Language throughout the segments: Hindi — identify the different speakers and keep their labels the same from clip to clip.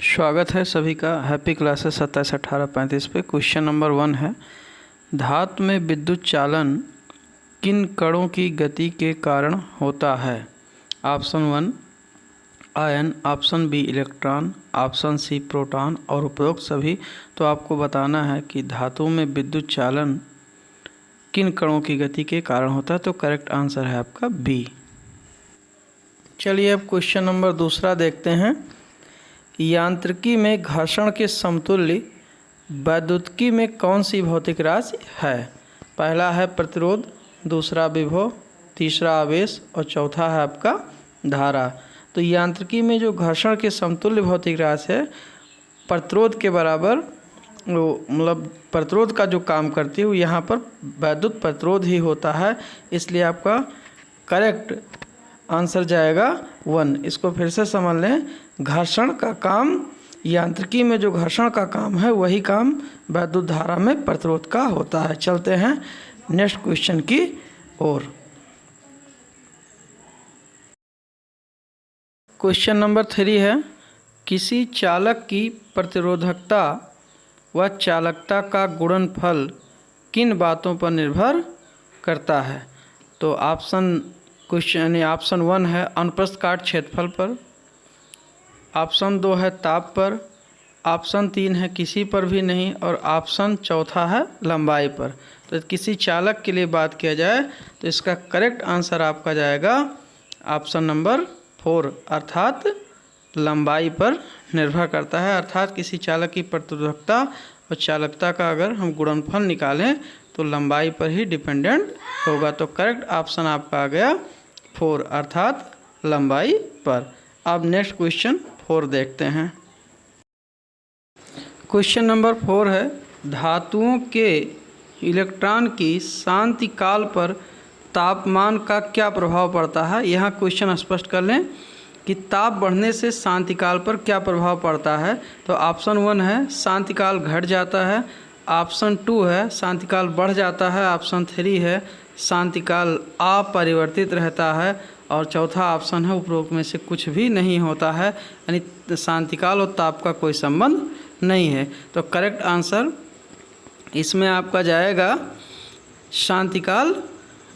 Speaker 1: स्वागत है सभी का हैप्पी क्लासेस 27/18/35 पे। क्वेश्चन नंबर 1 है, धातु में विद्युत चालन किन कणों की गति के कारण होता है? Option 1 ion, option B electron, option C proton और उपरोक्त सभी। तो आपको बताना है कि धातु में विद्युत चालन किन कणों की गति के कारण होता है। तो करेक्ट आंसर है आपका बी। चलिए अब क्वेश्चन नंबर 2 देखते हैं। यांत्रिकी में घर्षण के समतुल्य वैद्युतिकी में कौन सी भौतिक राशि है? पहला है प्रतिरोध, दूसरा विभव, तीसरा आवेश और चौथा है आपका धारा। तो यांत्रिकी में जो घर्षण के समतुल्य भौतिक राशि है प्रतिरोध के बराबर, वो मतलब प्रतिरोध का जो काम करती है वो यहाँ पर वैद्युत प्रतिरोध ही होता है। इसलिए आपका करेक्ट आंसर जाएगा 1। इसको फिर से समझ लें, घर्षण का काम, यांत्रिकी में जो घर्षण का काम है वही काम वैद्युत धारा में प्रतिरोध का होता है। चलते हैं नेक्स्ट क्वेश्चन की ओर। क्वेश्चन नंबर 3 है, किसी चालक की प्रतिरोधकता व चालकता का गुणनफल किन बातों पर निर्भर करता है? तो ऑप्शन 1 है अनुप्रस्थ काट क्षेत्रफल पर, ऑप्शन 2 है ताप पर, ऑप्शन 3 है किसी पर भी नहीं और ऑप्शन 4 है लंबाई पर। तो किसी चालक के लिए बात किया जाए तो इसका करेक्ट आंसर आपका जाएगा ऑप्शन नंबर 4 अर्थात लंबाई पर निर्भर करता है। अर्थात किसी चालक की प्रतिरोधकता और चालकता का अगर हम गुणनफल निकालें तो लंबाई पर ही डिपेंडेंट होगा। तो करेक्ट ऑप्शन आपका आ गया 4 अर्थात लंबाई पर। अब नेक्स्ट क्वेश्चन 4 देखते हैं। क्वेश्चन नंबर 4 है, धातुओं के इलेक्ट्रॉन की शांति काल पर तापमान का क्या प्रभाव पड़ता है? यहाँ क्वेश्चन स्पष्ट कर लें कि ताप बढ़ने से शांति काल पर क्या प्रभाव पड़ता है। तो ऑप्शन 1 है शांति काल घट जाता है, ऑप्शन 2 है शांति काल बढ़ जाता है, ऑप्शन 3 है शांति काल अपरिवर्तित रहता है और चौथा ऑप्शन है उपरोक्त में से कुछ भी नहीं होता है, यानी शांतिकाल और ताप का कोई संबंध नहीं है। तो करेक्ट आंसर इसमें आपका जाएगा शांतिकाल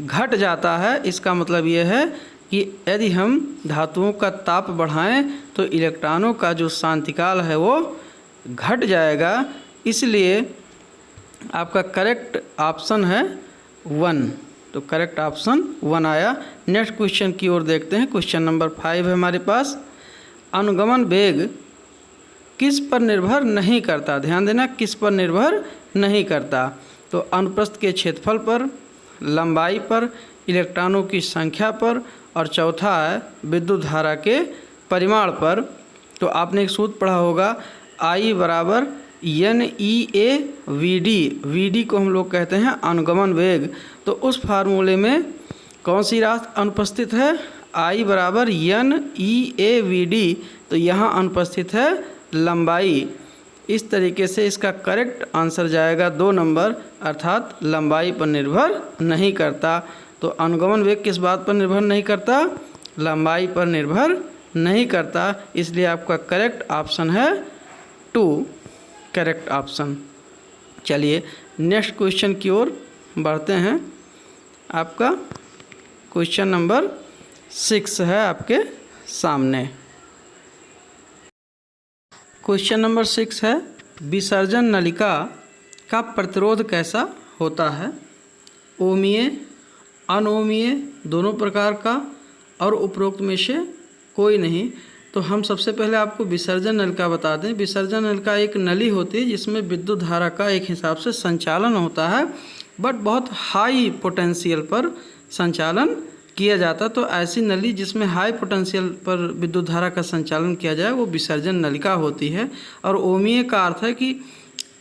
Speaker 1: घट जाता है। इसका मतलब ये है कि यदि हम धातुओं का ताप बढ़ाएं तो इलेक्ट्रॉनों का जो शांतिकाल है वो घट जाएगा। इसलिए आपका करेक्ट ऑप्शन है 1। तो करेक्ट ऑप्शन 1 आया। नेक्स्ट क्वेश्चन की ओर देखते हैं। क्वेश्चन नंबर 5 है हमारे पास, अनुगमन वेग किस पर निर्भर नहीं करता? ध्यान देना, किस पर निर्भर नहीं करता? तो अनुप्रस्थ के क्षेत्रफल पर, लंबाई पर, इलेक्ट्रॉनों की संख्या पर और चौथा है विद्युत धारा के परिमाण पर। तो आपने एक सूत्र पढ़ा होगा I बराबर NEAVD। VD को हम लोग कहते हैं अनुगमन वेग। तो उस फार्मूले में कौन सी राशि अनुपस्थित है? I बराबर NEAVD। तो यहाँ अनुपस्थित है लंबाई। इस तरीके से इसका करेक्ट आंसर जाएगा 2 नंबर अर्थात लंबाई पर निर्भर नहीं करता। तो अनुगमन वेग किस बात पर निर्भर नहीं करता? लंबाई पर निर्भर नहीं करता। इसलिए आपका करेक्ट ऑप्शन है 2 करेक्ट ऑप्शन। चलिए नेक्स्ट क्वेश्चन की ओर बढ़ते हैं। आपका क्वेश्चन नंबर 6 है आपके सामने। क्वेश्चन नंबर 6 है, विसर्जन नलिका का प्रतिरोध कैसा होता है? ओमीय, अनोमीय दोनों प्रकार का और उपरोक्त में से कोई नहीं। तो हम सबसे पहले आपको विसर्जन नलिका बता दें। विसर्जन नलिका एक नली होती है जिसमें विद्युत धारा का एक हिसाब से संचालन होता है, बट बहुत हाई पोटेंशियल पर संचालन किया जाता है। तो ऐसी नली जिसमें हाई पोटेंशियल पर विद्युत धारा का संचालन किया जाए वो विसर्जन नलिका होती है। और ओमीय का अर्थ है कि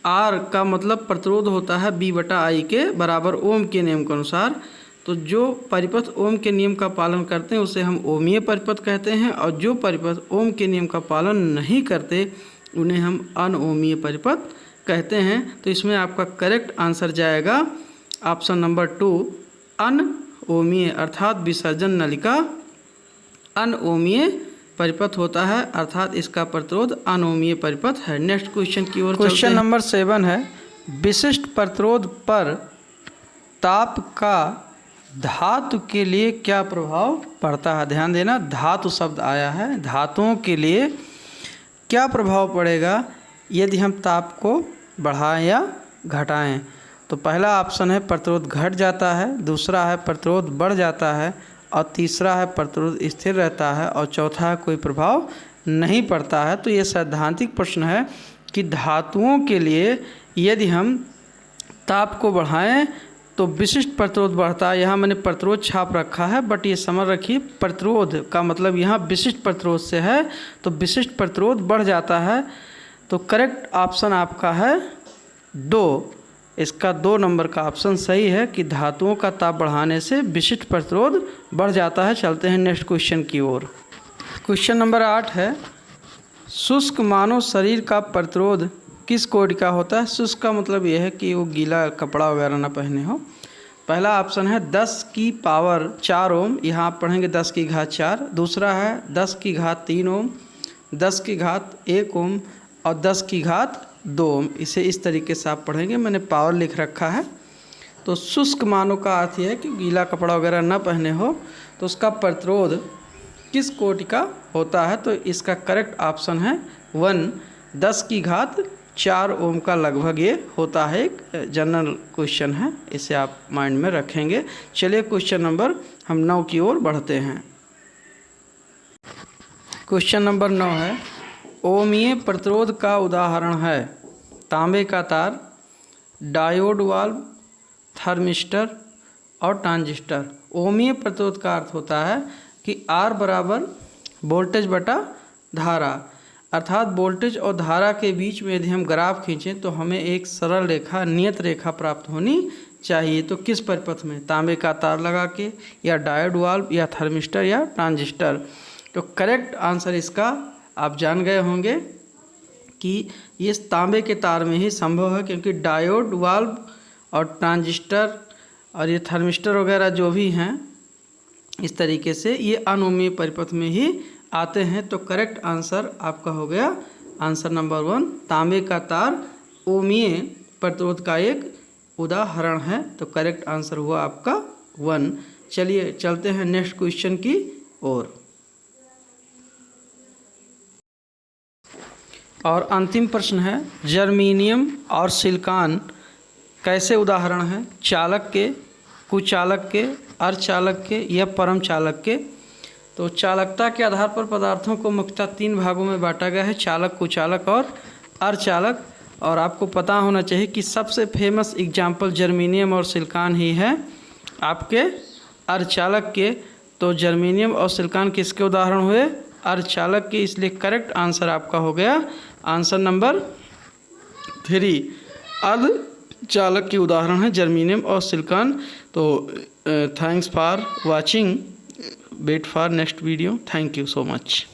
Speaker 1: R का मतलब प्रतिरोध होता है B/I के बराबर ओम के नियम के अनुसार। तो जो परिपथ ओम के नियम का पालन करते हैं उसे हम ओमीय परिपथ कहते हैं और जो परिपथ ओम के नियम का पालन नहीं करते उन्हें हम अनओमीय परिपथ कहते हैं। तो इसमें आपका करेक्ट आंसर जाएगा ऑप्शन नंबर 2 अनओमीय अर्थात विसर्जन नलिका अनओमीय परिपथ होता है, अर्थात इसका प्रतिरोध अनोमीय परिपथ है। नेक्स्ट क्वेश्चन की ओर। क्वेश्चन नंबर 7 है, विशिष्ट प्रतिरोध पर ताप का धातु के लिए क्या प्रभाव पड़ता है। ध्यान देना, धातु शब्द आया है, धातुओं के लिए क्या प्रभाव पड़ेगा यदि हम ताप को बढ़ाएं या घटाएं। तो पहला ऑप्शन है प्रतिरोध घट जाता है, दूसरा है प्रतिरोध बढ़ जाता है, और तीसरा है प्रतिरोध स्थिर रहता है, और चौथा है कोई प्रभाव नहीं पड़ता है। तो ये सैद्धांतिक प्रश्न है कि धातुओं के लिए यदि हम ताप को बढ़ाएं तो विशिष्ट प्रतिरोध बढ़ता है। यहाँ मैंने प्रतिरोध छाप रखा है, बट ये समझ रखिए प्रतिरोध का मतलब यहाँ विशिष्ट प्रतिरोध से है, तो विशिष्ट प्रतिरोध बढ़ जाता है। तो करेक्ट ऑप्शन आपका है 2, इसका 2 नंबर का ऑप्शन सही है कि धातुओं का ताप बढ़ाने से विशिष्ट प्रतिरोध बढ़ जाता है। चलते हैं नेक्स्ट क्वेश्चन की ओर। क्वेश्चन नंबर 8 है, शुष्क मानव शरीर का प्रतिरोध किस कोटि का होता है। शुष्क का मतलब यह है कि वो गीला कपड़ा वगैरह ना पहने हो। पहला ऑप्शन है 10 की पावर 4 ओम, यहाँ आप पढ़ेंगे 10 की घात 4। दूसरा है 10 की घात 3 ओम, 10 की घात 1 ओम और 10 की घात 2 ओम। इसे इस तरीके से आप पढ़ेंगे, मैंने पावर लिख रखा है। तो शुष्क मानव का अर्थ यह है कि गीला कपड़ा वगैरह ना पहने हो, तो उसका प्रतिरोध किस कोटि का होता है। तो इसका करेक्ट ऑप्शन है 1, 10 की घात 4 ओम का लगभग ये होता है। एक जनरल क्वेश्चन है, इसे आप माइंड में रखेंगे। चलिए क्वेश्चन नंबर हम 9 की ओर बढ़ते हैं। क्वेश्चन नंबर 9 है, ओमीय प्रतिरोध का उदाहरण है तांबे का तार, डायोड वाल्व, थर्मिस्टर और ट्रांजिस्टर। ओमीय प्रतिरोध का अर्थ होता है कि R बराबर वोल्टेज बटा धारा, अर्थात वोल्टेज और धारा के बीच में यदि हम ग्राफ खींचें तो हमें एक सरल रेखा, नियत रेखा प्राप्त होनी चाहिए। तो किस परिपथ में, तांबे का तार लगा के, या डायोड वाल्व, या थर्मिस्टर, या ट्रांजिस्टर। तो करेक्ट आंसर इसका आप जान गए होंगे कि ये तांबे के तार में ही संभव है, क्योंकि डायोड वाल्व और ट्रांजिस्टर और ये थर्मिस्टर वगैरह जो भी हैं इस तरीके से ये अनोमीय परिपथ में ही आते हैं। तो करेक्ट आंसर आपका हो गया आंसर नंबर 1, तांबे का तार ओमीय प्रतिरोध का एक उदाहरण है। तो करेक्ट आंसर हुआ आपका 1। चलिए चलते हैं नेक्स्ट क्वेश्चन की ओर। और अंतिम प्रश्न है, जर्मेनियम और सिलिकॉन कैसे उदाहरण हैं चालक के, कुचालक के, अर्धचालक के या परम चालक के। तो चालकता के आधार पर पदार्थों को मुख्यतः 3 भागों में बांटा गया है, चालक, कुचालक और अर्धचालक। और आपको पता होना चाहिए कि सबसे फेमस एग्जाम्पल जर्मेनियम और सिलिकॉन ही है आपके अर्धचालक के। तो जर्मेनियम और सिलिकॉन किसके उदाहरण हुए, अर्धचालक के, इसलिए करेक्ट आंसर आपका हो गया आंसर नंबर 3, अर्धचालक के उदाहरण है जर्मेनियम और सिलिकॉन। तो thanks for watching, wait for next video, thank you so much.